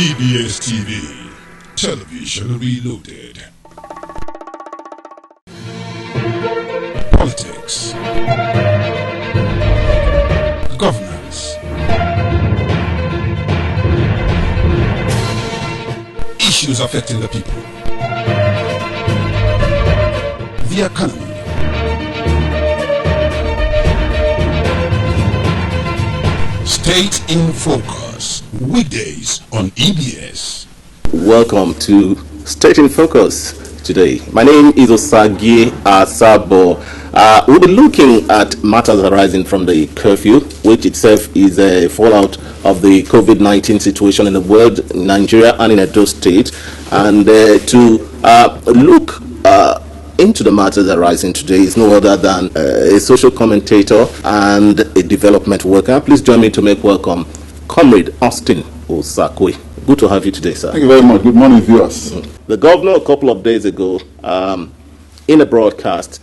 EBS TV, television reloaded. Politics, governance, issues affecting the people, the economy, State in Focus, weekdays on EBS. Welcome to State in Focus today. My name is OSAKUE Asabo. We'll be looking at matters arising from the curfew, which itself is a fallout of the COVID-19 situation in the world, in Nigeria and in Edo State, and to look into the matters arising today is no other than a social commentator and a development worker. Please join me to make welcome Comrade Austin OSAKUE. Good to have you today, sir. Thank you very much. Good morning, viewers. The governor, a couple of days ago, in a broadcast,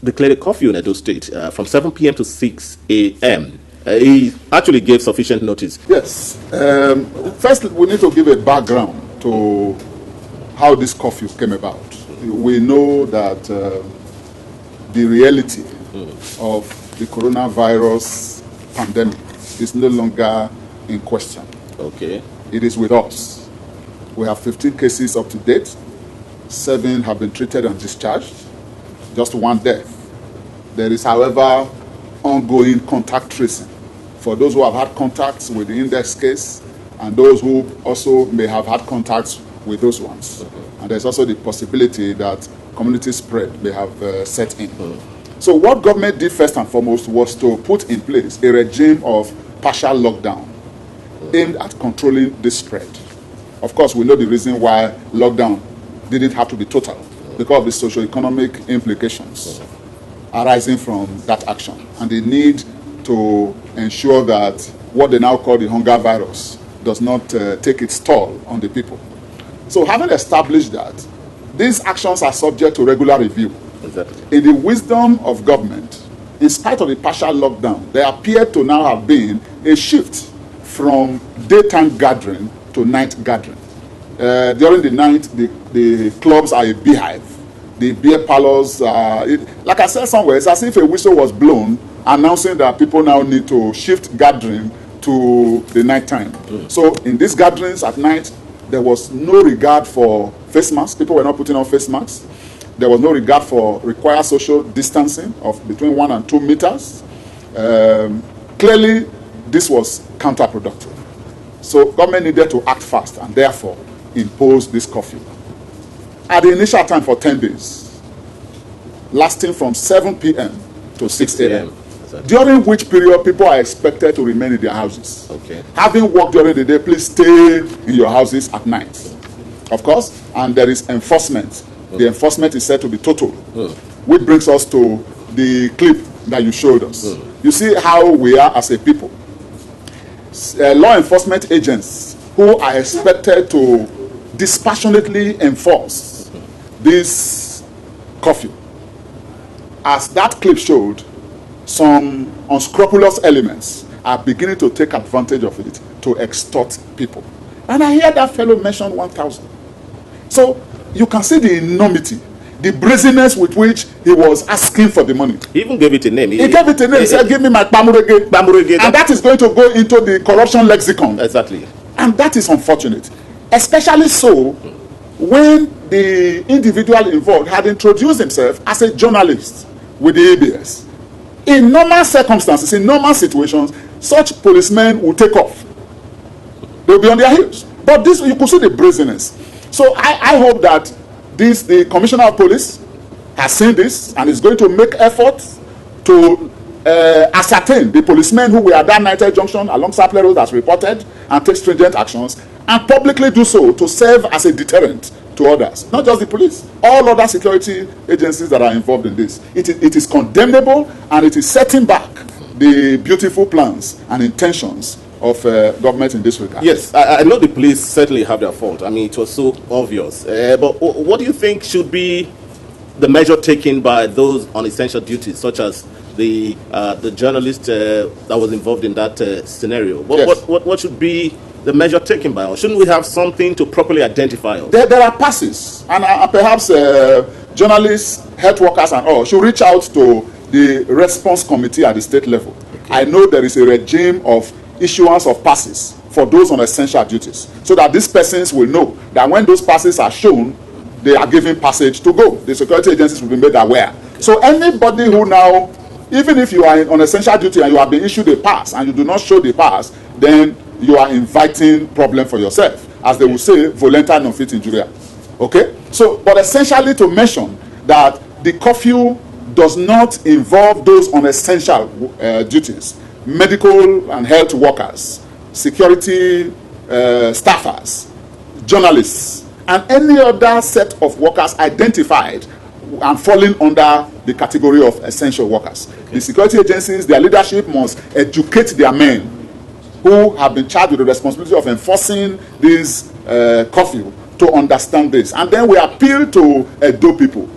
declared a curfew in Edo State from 7 p.m. to 6 a.m. He actually gave sufficient notice. Yes. First, we need to give a background to how this curfew came about. We know that the reality of the coronavirus pandemic is no longer in question. Okay. It is with us. We have 15 cases up to date. 7 have been treated and discharged. Just 1 death. There is, however, ongoing contact tracing for those who have had contacts with the index case and those who also may have had contacts with those ones. Okay. And there's also the possibility that community spread may have set in. So what government did first and foremost was to put in place a regime of partial lockdown aimed at controlling this spread. Of course, we know the reason why lockdown didn't have to be total, because of the socio-economic implications arising from that action and the need to ensure that what they now call the hunger virus does not take its toll on the people. So having established that, these actions are subject to regular review. Exactly. In the wisdom of government, in spite of the partial lockdown, there appeared to now have been a shift from daytime gathering to night gathering. During the night, the clubs are a beehive. The beer parlors, like I said somewhere, it's as if a whistle was blown announcing that people now need to shift gathering to the night time. So in these gatherings at night, there was no regard for face masks. People were not putting on face masks. There was no regard for required social distancing of between 1 and 2 meters. Clearly, this was counterproductive. So government needed to act fast and therefore impose this curfew. At the initial time for 10 days, lasting from 7 p.m. to 6 a.m. During which period people are expected to remain in their houses. Okay. Having worked during the day, please stay in your houses at night. Of course, and there is enforcement. The enforcement is said to be total, which brings us to the clip that you showed us. You see how we are as a people. Law enforcement agents who are expected to dispassionately enforce this curfew. As that clip showed, some unscrupulous elements are beginning to take advantage of it to extort people. And I hear that fellow mention 1,000. So you can see the enormity, the brazenness with which he was asking for the money. He even gave it a name. He gave it a name. He said, give me my Bamurege. And that is going to go into the corruption lexicon. Exactly. And that is unfortunate. Especially so when the individual involved had introduced himself as a journalist with the ABS. In normal circumstances, in normal situations, such policemen will take off. They'll be on their heels. But this, you could see the brazenness. So I hope that the Commissioner of Police has seen this and is going to make efforts to ascertain the policemen who were at that night junction along Sapler Road as reported and take stringent actions and publicly do so to serve as a deterrent to others. Not just the police, all other security agencies that are involved in this. It is condemnable and it is setting back the beautiful plans and intentions of government in this regard. Yes, I know the police certainly have their fault. I mean, it was so obvious. But what do you think should be the measure taken by those on essential duties, such as the journalist that was involved in that scenario? What should be the measure taken by us? Shouldn't we have something to properly identify us? There are passes, and perhaps journalists, health workers, and all should reach out to the response committee at the state level. Okay. I know there is a regime of issuance of passes for those on essential duties, so that these persons will know that when those passes are shown, they are given passage to go. The security agencies will be made aware. Okay. So anybody who now, even if you are on essential duty and you have been issued a pass and you do not show the pass, then you are inviting problem for yourself. As they will say, voluntar non fit injuria. Okay? So, but essentially to mention that the curfew does not involve those on essential duties, medical and health workers, security staffers, journalists, and any other set of workers identified and falling under the category of essential workers. Okay. The security agencies, their leadership must educate their men who have been charged with the responsibility of enforcing this curfew to understand this. And then we appeal to Edo people.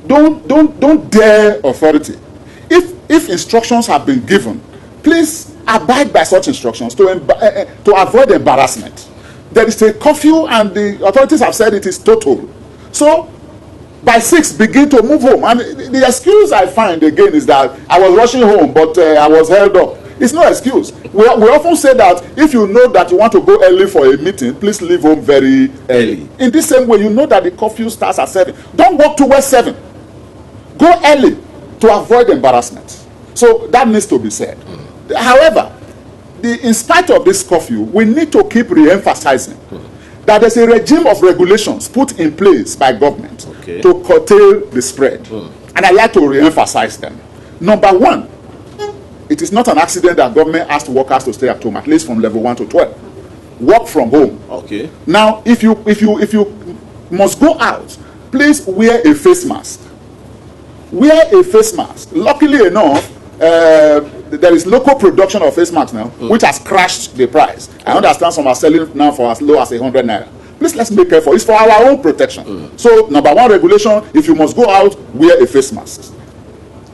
Don't dare authority. If instructions have been given, please abide by such instructions to avoid embarrassment. There is a curfew and the authorities have said it is total. So by 6, begin to move home. And the excuse I find again is that I was rushing home, but I was held up. It's no excuse. We often say that if you know that you want to go early for a meeting, please leave home very early. In this same way, you know that the curfew starts at 7. Don't walk towards 7. Go early to avoid embarrassment. So that needs to be said. However, in spite of this curfew, we need to keep re-emphasizing that there's a regime of regulations put in place by government to curtail the spread. And I like to re-emphasize them. Number 1, it is not an accident that government asked workers to stay at home, at least from level 1 to 12. Work from home. Okay. Now, if you must go out, please wear a face mask. Wear a face mask. Luckily enough, there is local production of face masks now, which has crashed the price. I understand some are selling now for as low as 100 naira. Please, let's make effort. It's for our own protection. So, number 1 regulation: if you must go out, wear a face mask.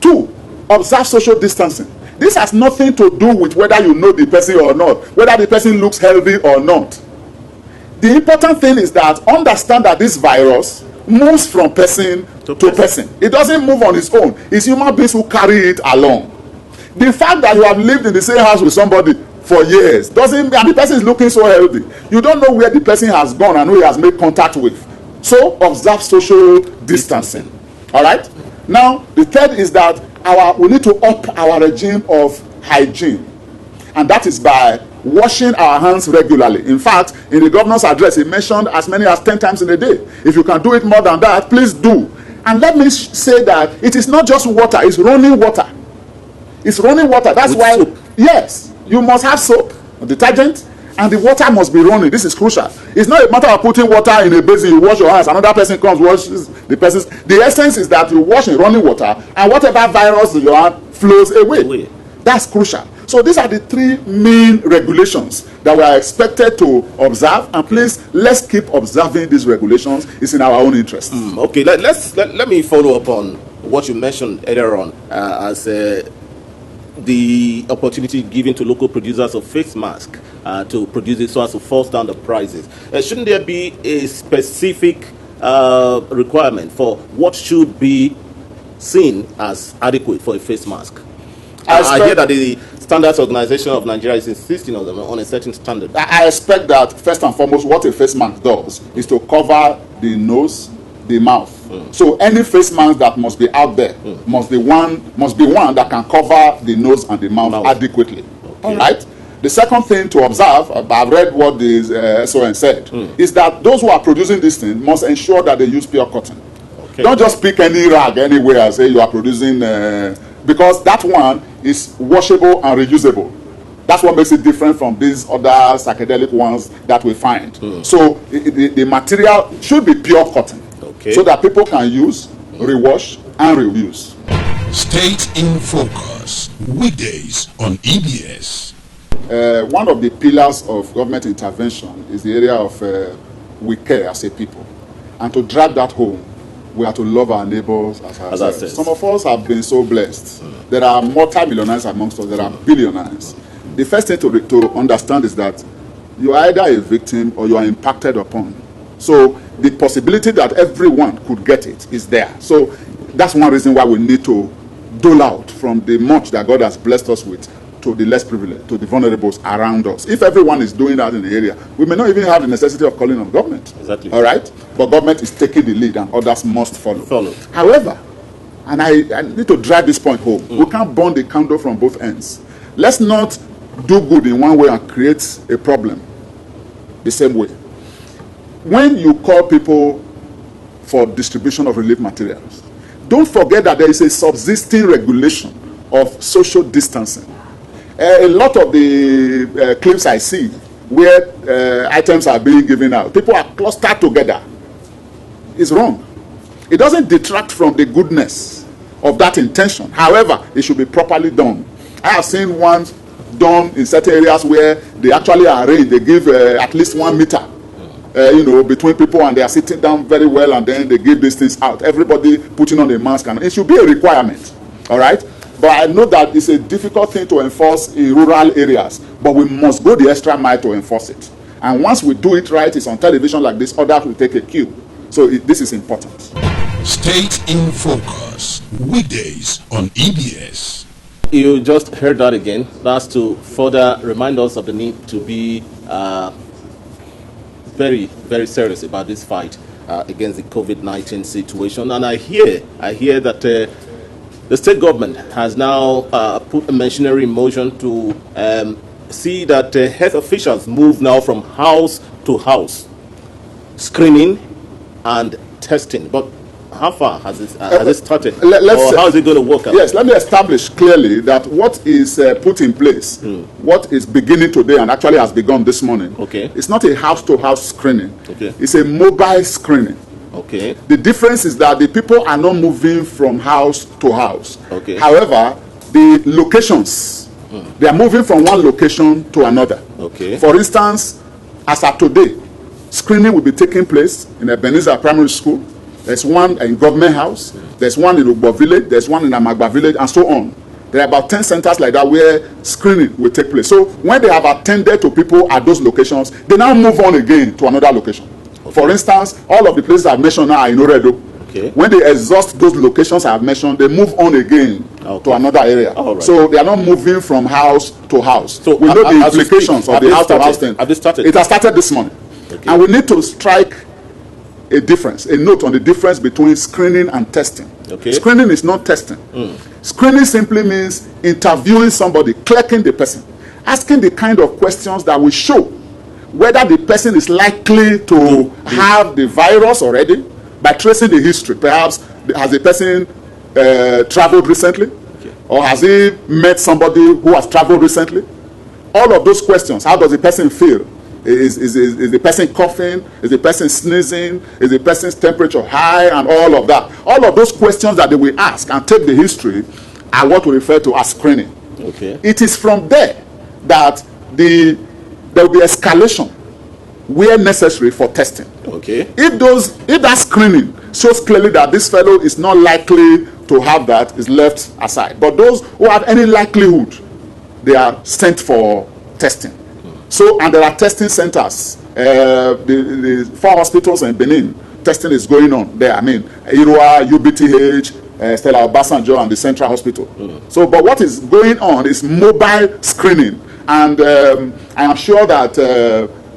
2, observe social distancing. This has nothing to do with whether you know the person or not, whether the person looks healthy or not. The important thing is that understand that this virus moves from person to person. It doesn't move on its own. It's human beings who carry it along. The fact that you have lived in the same house with somebody for years doesn't mean the person is looking so healthy. You don't know where the person has gone and who he has made contact with. So observe social distancing. All right? Now, the third is that we need to up our regime of hygiene, and that is by washing our hands regularly. In fact, in the governor's address, he mentioned as many as 10 times in a day. If you can do it more than that, please do. And let me say that it is not just water, it's running water. It's running water. That's with why soap. Yes, you must have soap, detergent, and the water must be running. This is crucial. It's not a matter of putting water in a basin, you wash your hands, another person comes, washes the person's. The essence is that you wash in running water, and whatever virus in your hand flows away. That's crucial. So these are the 3 main regulations that we are expected to observe, and please, let's keep observing these regulations. It's in our own interest. Okay, let me follow up on what you mentioned earlier on as the opportunity given to local producers of face masks to produce it so as to force down the prices. Shouldn't there be a specific requirement for what should be seen as adequate for a face mask? I hear that the Standards Organization of Nigeria is insisting on a certain standard. I expect that first and foremost, what a face mask does is to cover the nose, the mouth. So any face mask that must be out there must be one that can cover the nose and the mouth adequately. All right. The second thing to observe, I've read what the SON said, is that those who are producing this thing must ensure that they use pure cotton. Okay. Don't just pick any rag anywhere and say you are producing, because that one is washable and reusable. That's what makes it different from these other psychedelic ones that we find. So the material should be pure cotton, so that people can use, rewash, and reuse. State in Focus, weekdays on EBS. One of the pillars of government intervention is the area of we care as a people. And to drag that home, we have to love our neighbors as ourselves. Some of us have been so blessed. There are multi-millionaires amongst us, there are billionaires. The first thing to understand is that you are either a victim or you are impacted upon. So the possibility that everyone could get it is there. So that's one reason why we need to dole out from the much that God has blessed us with to the less privileged, to the vulnerables around us. If everyone is doing that in the area, we may not even have the necessity of calling on government. Exactly. All right? But government is taking the lead and others must follow. However, and I need to drive this point home, we can't burn the candle from both ends. Let's not do good in one way and create a problem the same way. When you call people for distribution of relief materials, don't forget that there is a subsisting regulation of social distancing. A lot of the clips I see where items are being given out, people are clustered together. It's wrong. It doesn't detract from the goodness of that intention. However, it should be properly done. I have seen ones done in certain areas where they actually arrange, they give at least 1 meter between people, and they are sitting down very well, and then they give these things out. Everybody putting on a mask, and it should be a requirement. All right? But I know that it's a difficult thing to enforce in rural areas, but we must go the extra mile to enforce it. And once we do it right, it's on television like this, others will take a cue. So this is important. State in Focus, weekdays on EBS. You just heard that again. That's to further remind us of the need to be very, very serious about this fight against the COVID-19 situation. And I hear that the state government has now put a machinery in motion to see that health officials move now from house to house, screening and testing. But how far has it started? How is it going to work out? Yes, let me establish clearly that what is put in place, what is beginning today and actually has begun this morning, it's not a house-to-house screening. It's a mobile screening. The difference is that the people are not moving from house to house. However, the locations, they are moving from one location to another. For instance, as of today, screening will be taking place in Ebenezer Primary School. There's one in Government House. There's one in Ugbo Village. There's one in Amagba Village, and so on. There are about 10 centers like that where screening will take place. So when they have attended to people at those locations, they now move on again to another location. For instance, all of the places I've mentioned now are in Oredo. When they exhaust those locations I've mentioned, they move on again to another area. So they are not moving from house to house. So we know the implications of the house-to-house thing. Have they started? It has started this morning. And we need to strike a difference, a note on the difference between screening and testing. Screening is not testing. Screening simply means interviewing somebody, clerking the person, asking the kind of questions that will show whether the person is likely to have the virus already by tracing the history. Perhaps has the person traveled recently, or has he met somebody who has traveled recently? All of those questions. How does the person feel? Is the person coughing? Is the person sneezing? Is the person's temperature high? And all of that. All of those questions that they will ask and take the history are what we refer to as screening. It is from there that there will be escalation where necessary for testing. If that screening shows clearly that this fellow is not likely to have that, is left aside. But those who have any likelihood, they are sent for testing. So, and there are testing centers. The 4 hospitals in Benin, testing is going on there. I mean, Irua, UBTH, Stella Obasanjo, and the Central Hospital. So, but what is going on is mobile screening. And I am sure that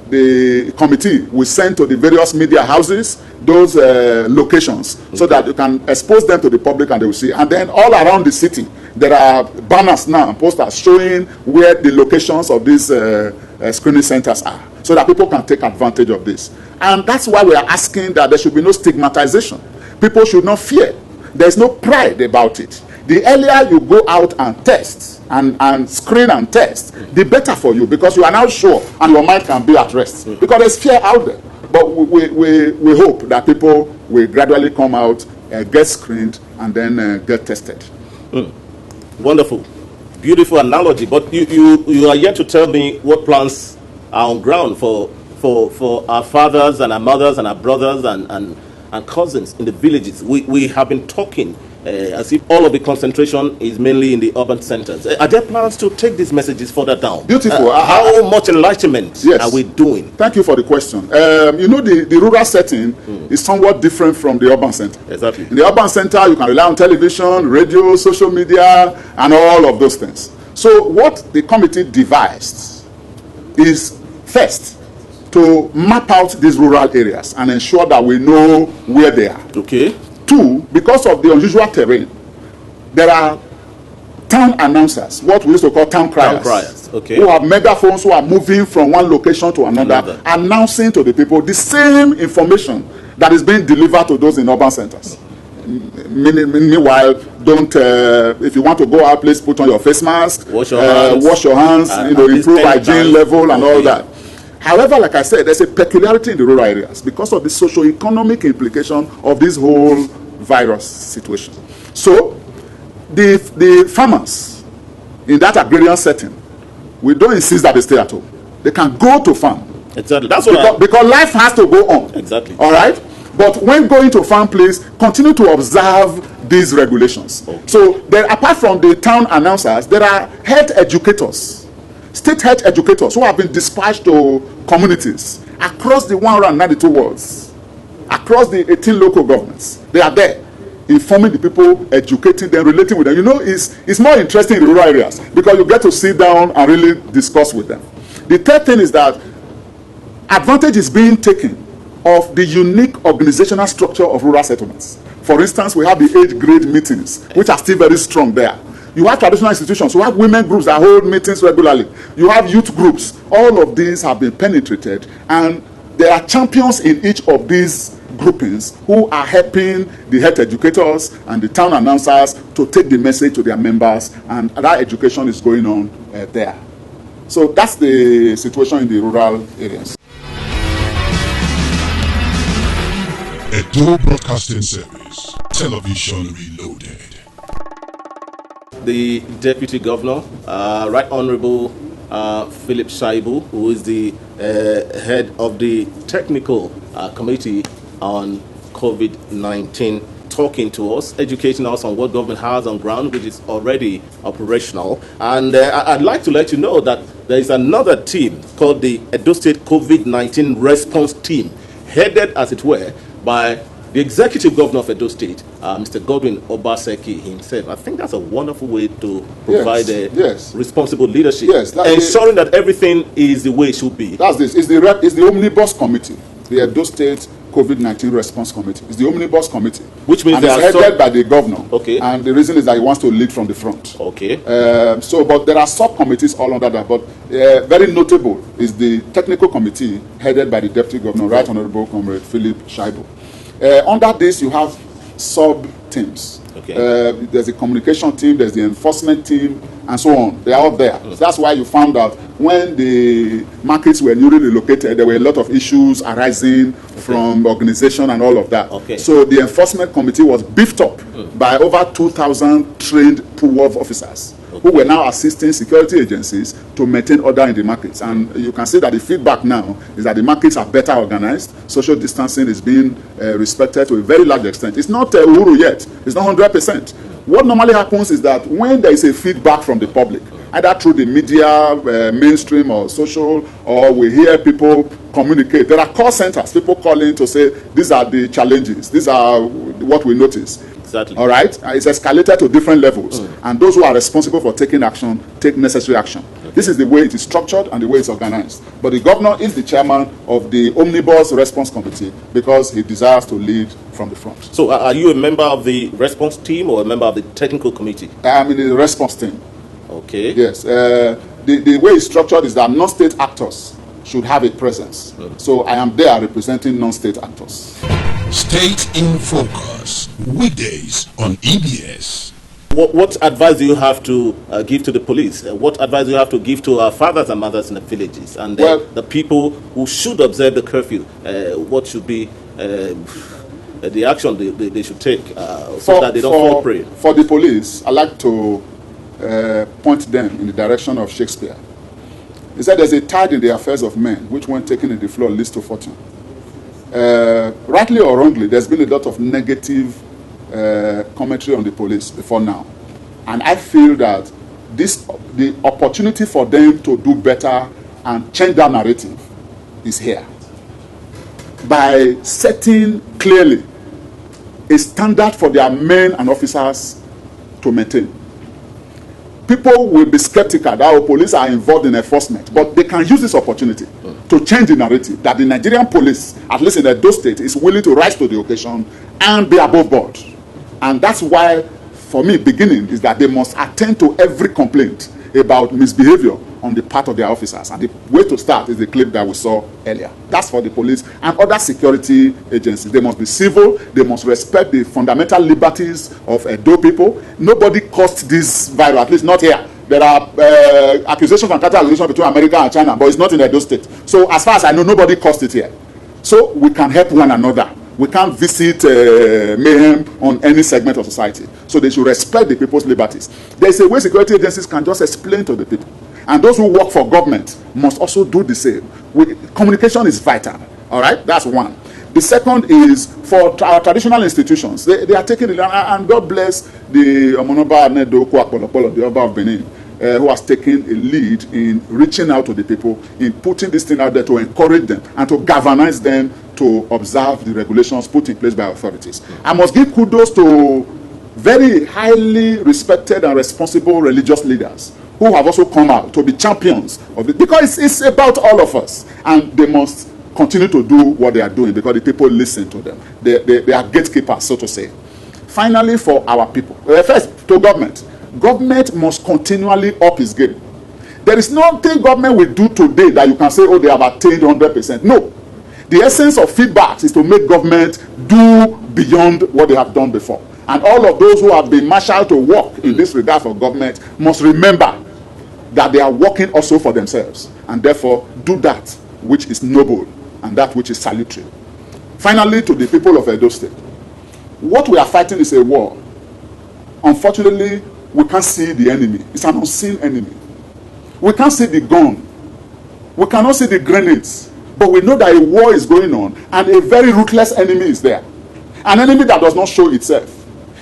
the committee will send to the various media houses those locations so that you can expose them to the public and they will see. And then all around the city, there are banners now and posters showing where the locations of these screening centers are, so that people can take advantage of this. And that's why we are asking that there should be no stigmatization. People should not fear. There's no pride about it. The earlier you go out and test and screen and test, the better for you, because you are now sure and your mind can be at rest. Because there's fear out there. But we hope that people will gradually come out, get screened, and then get tested. Wonderful. Beautiful analogy. But you are yet to tell me what plans are on ground for our fathers and our mothers and our brothers and cousins in the villages. We have been talking as if all of the concentration is mainly in the urban centers. Are there plans to take these messages further down? Beautiful. How much enlightenment are we doing? Thank you for the question. You know, the rural setting is somewhat different from the urban center. Exactly. In the urban center, you can rely on television, radio, social media, and all of those things. So what the committee devised is, first, to map out these rural areas and ensure that we know where they are. Okay. Two, because of the unusual terrain, there are town announcers, what we used to call town criers, okay, who have megaphones, who are moving from one location to another, announcing to the people the same information that is being delivered to those in urban centers. Meanwhile, don't if you want to go out, please put on your face mask, wash your hands, improve hygiene level and all that. However, like I said, there's a peculiarity in the rural areas because of the socio-economic implication of this whole virus situation. So, the farmers in that agrarian setting, we don't insist that they stay at home. They can go to farm. Exactly. That's because life has to go on. Exactly. All right? But when going to farm, please continue to observe these regulations. Okay. So, apart from the town announcers, there are health educators, state health educators who have been dispatched to communities across the 192 wards, across the 18 local governments. They are there, informing the people, educating them, relating with them. You know, it's more interesting in the rural areas because you get to sit down and really discuss with them. The third thing is that advantage is being taken of the unique organizational structure of rural settlements. For instance, we have the age grade meetings, which are still very strong there. You have traditional institutions. You have women groups that hold meetings regularly. You have youth groups. All of these have been penetrated, and there are champions in each of these groupings who are helping the health educators and the town announcers to take the message to their members, and that education is going on there. So that's the situation in the rural areas. Edo Broadcasting Service, Television Reloaded. The Deputy Governor, Right Honorable Philip Shaibu, who is the head of the Technical Committee on COVID-19, talking to us, educating us on what government has on ground, which is already operational. And I'd like to let you know that there is another team called the Edo State COVID-19 Response Team, headed, as it were, by the Executive Governor of Edo State, Mr. Godwin OSAKUE himself. I think that's a wonderful way to provide responsible leadership, ensuring that everything is the way it should be. That's this. It's the Omnibus Committee, the Edo State COVID-19 Response Committee. It's the Omnibus Committee. Which means it's headed by the governor. Okay. And the reason is that he wants to lead from the front. Okay. But there are subcommittees all under that. But very notable is the Technical Committee headed by the Deputy Governor, Right Honorable Comrade Philip Shaibu. Under this, you have sub-teams. Okay. There's a communication team, there's the enforcement team, and so on. They are all there. So that's why you found out when the markets were newly relocated, there were a lot of issues arising from organization and all of that. Okay. So the enforcement committee was beefed up by over 2,000 trained PUWOV officers who were now assisting security agencies to maintain order in the markets. And you can see that the feedback now is that the markets are better organized. Social distancing is being respected to a very large extent. It's not Uhuru yet. It's not 100%. What normally happens is that when there is a feedback from the public, either through the media, mainstream or social, or we hear people communicate, there are call centers, people calling to say, these are the challenges, these are what we notice. Exactly. All right? It's escalated to different levels. And those who are responsible for taking action, take necessary action. Okay. This is the way it is structured and the way it's organized. But the governor is the chairman of the Omnibus Response Committee because he desires to lead from the front. So are you a member of the response team or a member of the technical committee? I am in the response team. Okay. Yes. The way it's structured is that non-state actors should have a presence. So I am there representing non-state actors. State in Focus, weekdays on EBS. What advice do you have to give to the police? What advice do you have to give to our fathers and mothers in the villages and the people who should observe the curfew? What should be the action they should take so that they don't fall prey? For the police, I like to point them in the direction of Shakespeare. He said there's a tide in the affairs of men, which when taken in the flow leads to fortune. Rightly or wrongly, there's been a lot of negative commentary on the police before now, and I feel that the opportunity for them to do better and change that narrative is here. By setting clearly a standard for their men and officers to maintain. People will be skeptical that our police are involved in enforcement, but they can use this opportunity to change the narrative that the Nigerian police, at least in Edo State, is willing to rise to the occasion and be above board. And that's why, for me, beginning is that they must attend to every complaint about misbehavior on the part of their officers. And the way to start is the clip that we saw earlier. That's for the police and other security agencies. They must be civil. They must respect the fundamental liberties of Edo people. Nobody caused this virus, at least not here. There are accusations and counter-accusations between America and China, but it's not in Edo State. So as far as I know, nobody caused it here. So we can help one another. We can't visit mayhem on any segment of society. So they should respect the people's liberties. There's a way security agencies can just explain to the people. And those who work for government must also do the same. Communication is vital. All right? That's one. The second is for our traditional institutions. They are taking it, and God bless the Omonoba Nedo Kwakpolopolo, the Oba of Benin, who has taken a lead in reaching out to the people, in putting this thing out there to encourage them and to galvanize them to observe the regulations put in place by authorities. I must give kudos to very highly respected and responsible religious leaders who have also come out to be champions of it, because it's about all of us, and they must continue to do what they are doing because the people listen to them. They are gatekeepers, so to say. Finally, for our people, first to government. Government must continually up its game. There is nothing government will do today that you can say, oh, they have attained 100%. No. The essence of feedback is to make government do beyond what they have done before. And all of those who have been marshaled to work in this regard for government must remember that they are working also for themselves, and therefore do that which is noble and that which is salutary. Finally, to the people of Edo State, what we are fighting is a war. Unfortunately, we can't see the enemy. It's an unseen enemy. We can't see the gun. We cannot see the grenades. But we know that a war is going on, and a very ruthless enemy is there. An enemy that does not show itself.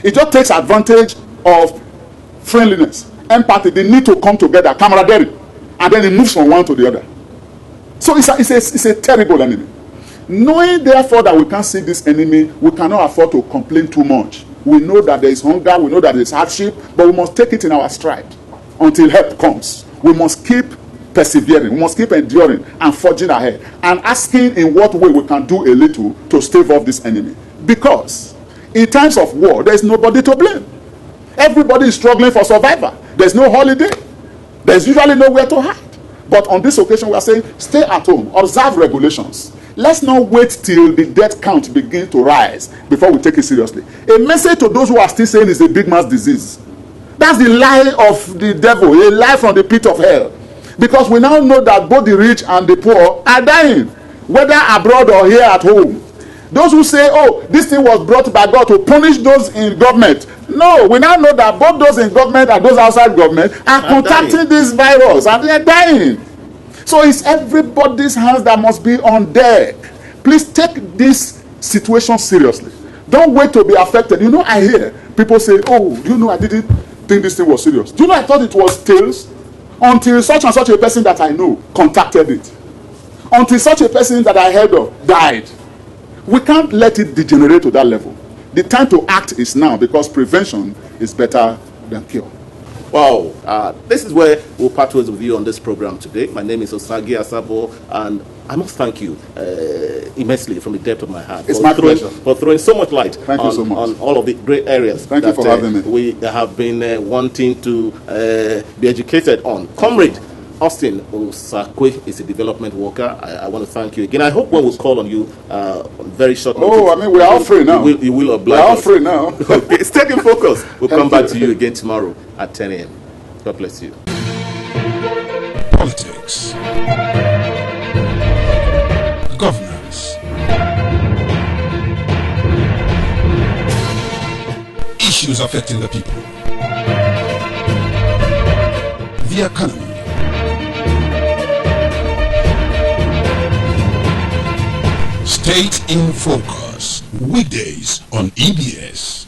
It just takes advantage of friendliness, empathy, the need to come together, camaraderie, and then it moves from one to the other. So it's a terrible enemy. Knowing, therefore, that we can't see this enemy, we cannot afford to complain too much. We know that there is hunger, we know that there is hardship, but we must take it in our stride until help comes. We must keep persevering, we must keep enduring and forging ahead, and asking in what way we can do a little to stave off this enemy. Because in times of war, there is nobody to blame. Everybody is struggling for survival. There's no holiday. There's usually nowhere to hide. But on this occasion, we are saying, stay at home, observe regulations. Let's not wait till the death count begins to rise before we take it seriously. A message to those who are still saying it's a big man's disease. That's the lie of the devil, a lie from the pit of hell. Because we now know that both the rich and the poor are dying, whether abroad or here at home. Those who say, oh, this thing was brought by God to punish those in government. No, we now know that both those in government and those outside government are contracting this virus, and they're dying. So it's everybody's hands that must be on deck. Please take this situation seriously. Don't wait to be affected. You know, I hear people say, oh, you know, I didn't think this thing was serious. Do you know, I thought it was tales until such and such a person that I know contacted it. Until such a person that I heard of died. We can't let it degenerate to that level. The time to act is now, because prevention is better than cure. Wow, this is where we'll part ways with you on this program today. My name is OSAKUE Asabo, and I must thank you immensely from the depth of my heart. It's my pleasure. For throwing so much light on all of the great areas Thank you for having me. We have been wanting to be educated on. Comrade Austin OSAKUE is a development worker. I want to thank you again. I hope when we call on you very short notice. Oh, I mean, we're all free now. You will oblige us. We're all free now. Okay, stay in focus. We'll come back to you again tomorrow at 10 a.m. God bless you. Politics, governance, issues affecting the people, the economy, State in Focus, weekdays on EBS.